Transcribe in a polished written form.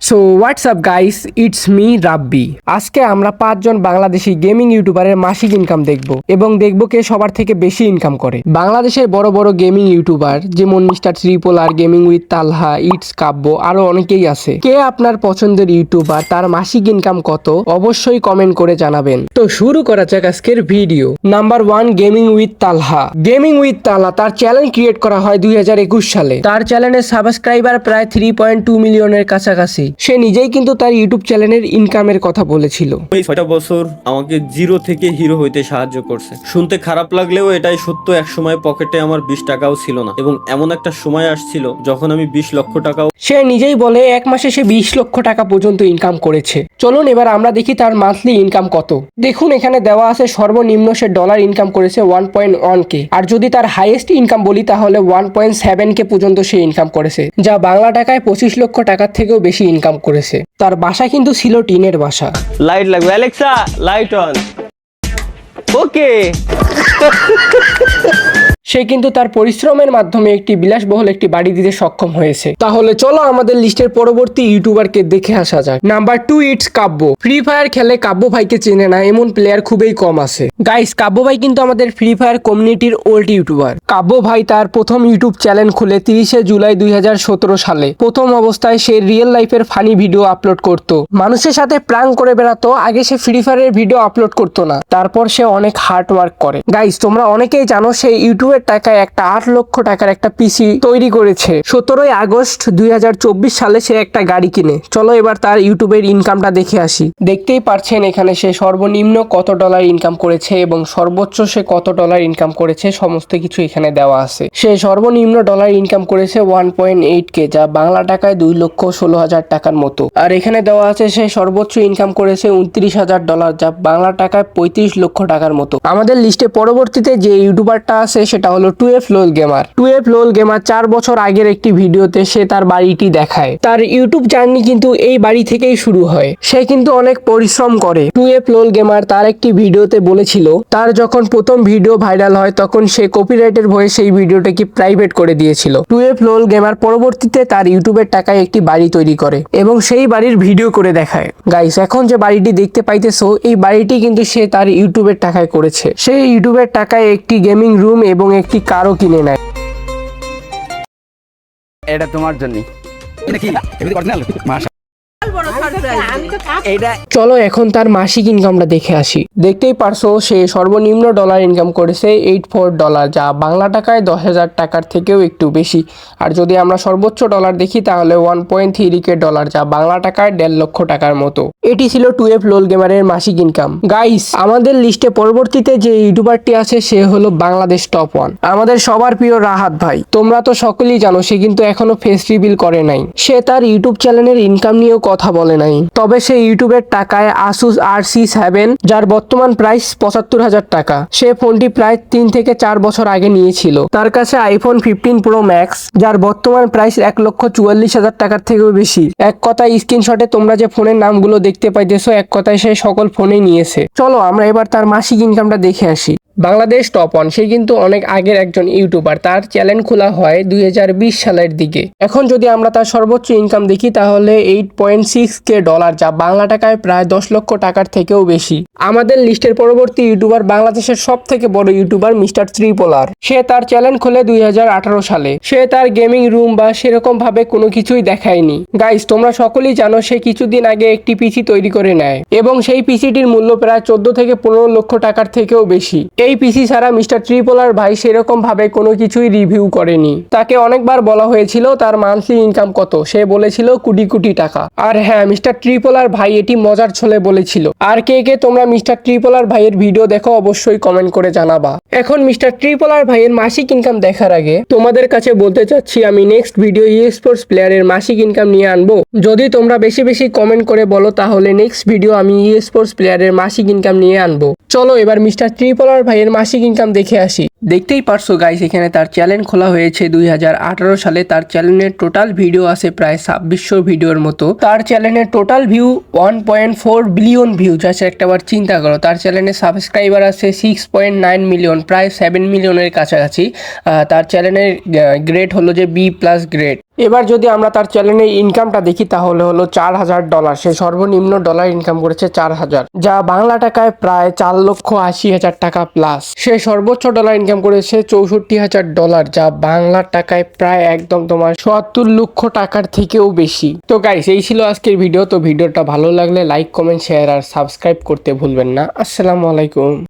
So what's up guys, it's me Rabbi. আজকে আমরা 5 জন Bangladeshi gaming ইউটিউবারের মাসিক ইনকাম দেখব এবং দেখব কে সবার থেকে বেশি ইনকাম করে। বাংলাদেশের বড় বড় গেমিং ইউটিউবার যেমন mister Tripler, gaming with Talha, it's Kabbo, আরো অনেকেই আছে। কে আপনার পছন্দের ইউটিউবার, তার মাসিক ইনকাম কত, অবশ্যই কমেন্ট করে জানাবেন। তো শুরু করা যাক আজকের video. Number 1, gaming with Talha. Gaming with Talha তার চ্যানেল ক্রিয়েট করা হয় 2021 সালে। তার চ্যানেলের সাবস্ক্রাইবার প্রায় 3.2 মিলিয়নের কাছাকাছি। সে নিজেই কিন্তু তার ইউটিউব চ্যানেলের ইনকামের কথা বলেছিল। এই 6টা বছর আমাকে জিরো থেকে হিরো হইতে সাহায্য করছে। শুনতে খারাপ লাগলেও এটাই সত্য। এক সময় পকেটে আমার 20 টাকাও ছিল না, এবং এমন একটা সময় আসছিল যখন আমি 20 লক্ষ টাকাও। সে নিজেই বলে এক মাসে সে 20 লক্ষ টাকা পর্যন্ত ইনকাম করেছে। চলুন এবার আমরা দেখি তার মান্থলি ইনকাম কত। দেখুন এখানে দেওয়া আছে সর্বনিম্ন সে ডলার ইনকাম করেছে 1.1K, আর যদি তার হাইয়েস্ট ইনকাম বলি তাহলে 1.7K পর্যন্ত সে ইনকাম করেছে, যা বাংলা টাকায় 25 লক্ষ টাকার থেকেও বেশি ইনকাম করেছে। তার বাসা কিন্তু ছিল টিনের বাসা। লাইট লাগবে, অ্যালেক্সা লাইট অন। ওকে। সে কিন্তু তার পরিশ্রমের মাধ্যমে একটি বিলাসবহুল একটি বাড়ি দিতে সক্ষম হয়েছে। তাহলে চলো আমাদের লিস্টের পরবর্তী ইউটিউবারকে দেখে আসা যাক। Number 2, it's Kabya. Free fire খেলে কাব্য ভাইকে চেনে না এমন প্লেয়ার খুবই কম আছে। গাইস, কাব্য ভাই কিন্তু আমাদের ফ্রি ফায়ার কমিউনিটির ওল্ড ইউটিউবার। কাব্য ভাই তার প্রথম ইউটিউব চ্যানেল খুলে 30শে জুলাই 2017 সালে। প্রথম অবস্থায় সে রিয়েল লাইফের ফানি ভিডিও আপলোড করত, মানুষের সাথে প্র্যাঙ্ক করে বেড়াতো। আগে সে ফ্রি ফায়ারের ভিডিও আপলোড করতো না, তারপর সে অনেক হার্ড ওয়ার্ক করে। গাইস, তোমরা অনেকেই জানো সে ইউটিউবের টাকায় একটা 8 লক্ষ টাকার একটা পিসি তৈরি করেছে। 17ই আগস্ট 2024 সালে সে একটা গাড়ি কিনে। চলো এবার তার ইউটিউবের ইনকামটা দেখে আসি। দেখতেই পারছেন এখানে সে সর্বনিম্ন কত ডলার ইনকাম করেছে এবং সর্বোচ্চ সে কত ডলার ইনকাম করেছে, সমস্ত কিছু এখানে দেওয়া আছে। সে সর্বনিম্ন ডলার ইনকাম করেছে 1.8K, যা বাংলা টাকায় 2,16,000 টাকার মতো। আর এখানে দেওয়া আছে সে সর্বোচ্চ ইনকাম করেছে 29,000 ডলার, যা বাংলা টাকায় 35 লক্ষ টাকার মতো। আমাদের লিস্টে পরবর্তীতে যে ইউটিউবারটা আছে সেটা হলো 12 লোল গেমার। 12 লোল গেমার 4 বছর আগের একটি ভিডিওতে সে তার বাড়িটি দেখায়। তার ইউটিউব জার্নি কিন্তু এই বাড়ি থেকেই শুরু হয়। সে কিন্তু অনেক পরিশ্রম করে। 12 লোল গেমার তার একটি ভিডিওতে বলেছিল তার যখন প্রথম ভিডিও ভাইরাল হয় তখন সে কপিরাইটের ভয়ে সেই ভিডিওটাকে প্রাইভেট করে দিয়েছিল। 12 লোল গেমার পরবর্তীতে তার ইউটিউবের টাকায় একটি বাড়ি তৈরি করে এবং সেই বাড়ির ভিডিও করে দেখায়। গাইস, এখন যে বাড়িটি দেখতে পাইতেছো এই বাড়িটি কিন্তু সে তার ইউটিউবের টাকায় করেছে। সেই ইউটিউবের টাকায় একটি গেমিং রুম এবং একটি কারও কিনে নেয়। এটা তোমার জন্য। এটা কি এমনি অরিজিনাল? মাশাআল্লাহ। চলো এখন তার মাসিক ইনকামটা দেখে আসি। দেখতেই পারছো সে সর্বনিম্ন ডলার ইনকাম করেছে 84 ডলার, যা বাংলা টাকায় 10,000 টাকার থেকেও একটু বেশি। আর যদি আমরা সর্বোচ্চ ডলার দেখি তাহলে 1.3K ডলার, যা বাংলা টাকায় 1.5 লক্ষ টাকার মতো। এটি ছিল 12 লোল গেমারের মাসিক ইনকাম। গাইস, আমাদের লিস্টে পরবর্তীতে যে ইউটিউবারটি আছে সে হলো বাংলাদেশ টপ 1, আমাদের সবার প্রিয় রাহাত ভাই। তোমরা তো সকলেই জানো সে কিন্তু এখনো ফেস রিভিল করে নাই। সে তার ইউটিউব চ্যানেলের ইনকাম নিয়েও কথা বলে নাই, তবে সে ইউটিউবের টাকায় আসুস RC7, যার বর্তমান প্রাইস 75,000 টাকা। সে ফোনটি প্রায় 3 থেকে 4 বছর আগে নিয়েছিল। তার কাছে আইফোন 15 প্রো ম্যাক্স, যার বর্তমান প্রাইস 1,44,000 টাকার থেকেও বেশি। এক কথায় স্ক্রিনশটে তোমরা যে ফোনের নামগুলো দেখতে পাইতেছো, এক কথায় সে সকল ফোনেই নিয়েছে। চলো আমরা এবার তার মাসিক ইনকামটা দেখে আসি। বাংলাদেশ টপ 1 সে কিন্তু অনেক আগের একজন ইউটিউবার। তার চ্যানেল খোলা হয় 2020 সালের দিকে। এখন যদি আমরা তার সর্বোচ্চ ইনকাম দেখি তাহলে 8.6K ডলার, যা বাংলা টাকায় প্রায় 10 লক্ষ টাকার থেকেও বেশি। আমাদের লিস্টের পরবর্তী ইউটিউবার বাংলাদেশের সব থেকে বড় ইউটিউবার মিস্টার ট্রিপলার। সে তার চ্যানেল খোলে 2018 সালে। সে তার গেমিং রুম বা সেরকম ভাবে কোনো কিছুই দেখায়নি। গাইস, তোমরা সকলেই জানো সে কিছুদিন আগে একটি পিসি তৈরি করে নেয় এবং সেই পিসিটির মূল্য প্রায় 14 থেকে 15 লক্ষ টাকার থেকেও বেশি। এই পিসি ছাড়া মিস্টার ট্রিপলার ভাই সেরকম ভাবে কোনো কিছুই রিভিউ করেনি। তাকে অনেকবার বলা হয়েছিল তার মান্থলি ইনকাম কত, সে বলেছিল কোটি কোটি টাকা। আর হ্যাঁ, মিস্টার ট্রিপলার ভাই এটি মজার ছলে বলেছিল। আর কে কে তোমরা মিস্টার ট্রিপলার ভাইয়ের ভিডিও দেখো অবশ্যই কমেন্ট করে জানাবা। এখন মিস্টার ট্রিপলার ভাইয়ের মাসিক ইনকাম দেখার আগে তোমাদের কাছে বলতে চাচ্ছি আমি নেক্সট ভিডিও স্পোর্টস প্লেয়ারের মাসিক ইনকাম নিয়ে আনবো। যদি তোমরা বেশি বেশি কমেন্ট করে বলো তাহলে নেক্সট ভিডিও আমি স্পোর্টস প্লেয়ারের মাসিক ইনকাম নিয়ে আনবো। চলো এবার মিস্টার ট্রিপলার ভাইয়ের মাসিক ইনকাম দেখে আসি। দেখতেই পারছো গাইস, এখানে তার চ্যানেল খোলা হয়েছে 2018 সালে। তার চ্যানেলের টোটাল ভিডিও আছে প্রায় 2600 ভিডিওর মতো। তার চ্যানেলের টোটাল ভিউ 1.4 বিলিয়ন ভিউ, যা একটাবার চিন্তা করো। তার চ্যানেলে সাবস্ক্রাইবার আছে 6.9 মিলিয়ন, প্রায় 7 মিলিয়নের কাছাকাছি। তার চ্যানেলের গ্রেড হলো যে B+ গ্রেড। এবার যদি আমরা তার চ্যানেলের ইনকামটা দেখি তাহলে হলো $4,000। সে সর্বনিম্ন ডলার ইনকাম করেছে 4,000, যা বাংলা টাকায় প্রায় 4,80,000 টাকা প্লাস। সে সর্বোচ্চ ডলার ইনকাম করেছে $64,000, যা বাংলা টাকায় প্রায় একদম তোমার 70 লক্ষ টাকার থেকেও বেশি। তো গাইস, এই ছিল আজকের ভিডিও। তো ভিডিওটা ভালো লাগলে লাইক, কমেন্ট, শেয়ার আর সাবস্ক্রাইব করতে ভুলবেন না। আসসালামু আলাইকুম।